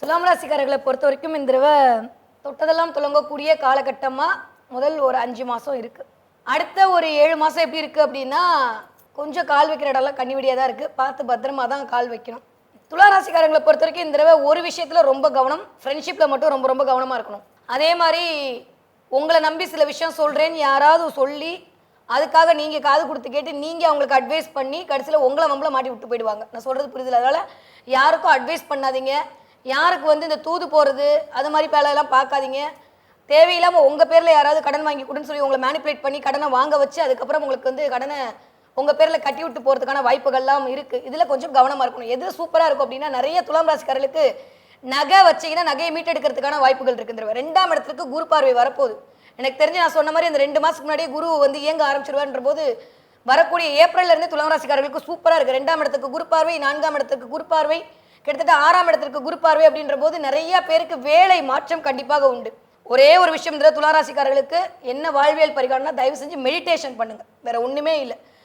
துலாம் ராசிக்காரர்களை பொறுத்த வரைக்கும் இந்த தடவை தொட்டதெல்லாம் துலங்கக்கூடிய காலகட்டமாக முதல் ஒரு 5 மாதம் இருக்குது. அடுத்த ஒரு 7 மாதம் எப்படி இருக்குது அப்படின்னா, கொஞ்சம் கால் வைக்கிற இடம்லாம் கண்ணிவெடியாக தான் இருக்குது. பார்த்து பத்திரமா தான் கால் வைக்கணும். துலா ராசிக்காரங்களை பொறுத்த வரைக்கும் இந்த தடவை ஒரு விஷயத்தில் ரொம்ப கவனம், ஃப்ரெண்ட்ஷிப்பில் மட்டும் ரொம்ப ரொம்ப கவனமாக இருக்கணும். அதே மாதிரி உங்களை நம்பி சில விஷயம் சொல்கிறேன்னு யாராவது சொல்லி அதுக்காக நீங்கள் காது கொடுத்து கேட்டு நீங்கள் அவங்களுக்கு அட்வைஸ் பண்ணி கடைசியில் உங்களை வம்பளை மாட்டி விட்டு போயிடுவாங்க. நான் சொல்கிறது புரியுதில்ல? அதனால் யாருக்கும் அட்வைஸ் பண்ணாதீங்க. யாருக்கு இந்த தூது போகிறது அது மாதிரி வேலையெல்லாம் பார்க்காதீங்க. தேவையில்லாமல் உங்கள் பேரில் யாராவது கடன் வாங்கி கொடுன்னு சொல்லி உங்களை மேனிப்புலேட் பண்ணி கடனை வாங்க வச்சு அதுக்கப்புறம் உங்களுக்கு கடனை உங்கள் பேரில் கட்டி விட்டு போகிறதுக்கான வாய்ப்புகள்லாம் இருக்குது. இதில் கொஞ்சம் கவனமாக இருக்கணும். எது சூப்பராக இருக்கும் அப்படின்னா, நிறைய துலாம் ராசிக்காரர்களுக்கு நகை வச்சிங்கன்னா நகையை மீட்டெடுக்கிறதுக்கான வாய்ப்புகள் இருக்குன்ற 2ஆம் இடத்துக்கு குரு பார்வை வரப்போகுது. எனக்கு தெரிஞ்சு நான் சொன்ன மாதிரி இந்த 2 மாதத்துக்கு முன்னாடியே குரு இயங்க ஆரம்பிச்சிருவார்ன்ற போது வரக்கூடிய ஏப்ரல்லேருந்து துலாம் ராசிக்காரர்களுக்கு சூப்பராக இருக்குது. 2ஆம் இடத்துக்கு குரு பார்வை, 4ஆம் இடத்துக்கு குரு பார்வை, கிட்டத்தட்ட 6ஆம் இடத்திற்கு குரு பார்வை அப்படின்ற போது நிறைய பேருக்கு வேலை மாற்றம் கண்டிப்பாக உண்டு. ஒரே ஒரு விஷயம் துலா ராசிக்காரர்களுக்கு என்ன வாழ்வியல் பரிகாரம்னா, தயவு செஞ்சு மெடிடேஷன் பண்ணுங்க. வேற ஒண்ணுமே இல்லை.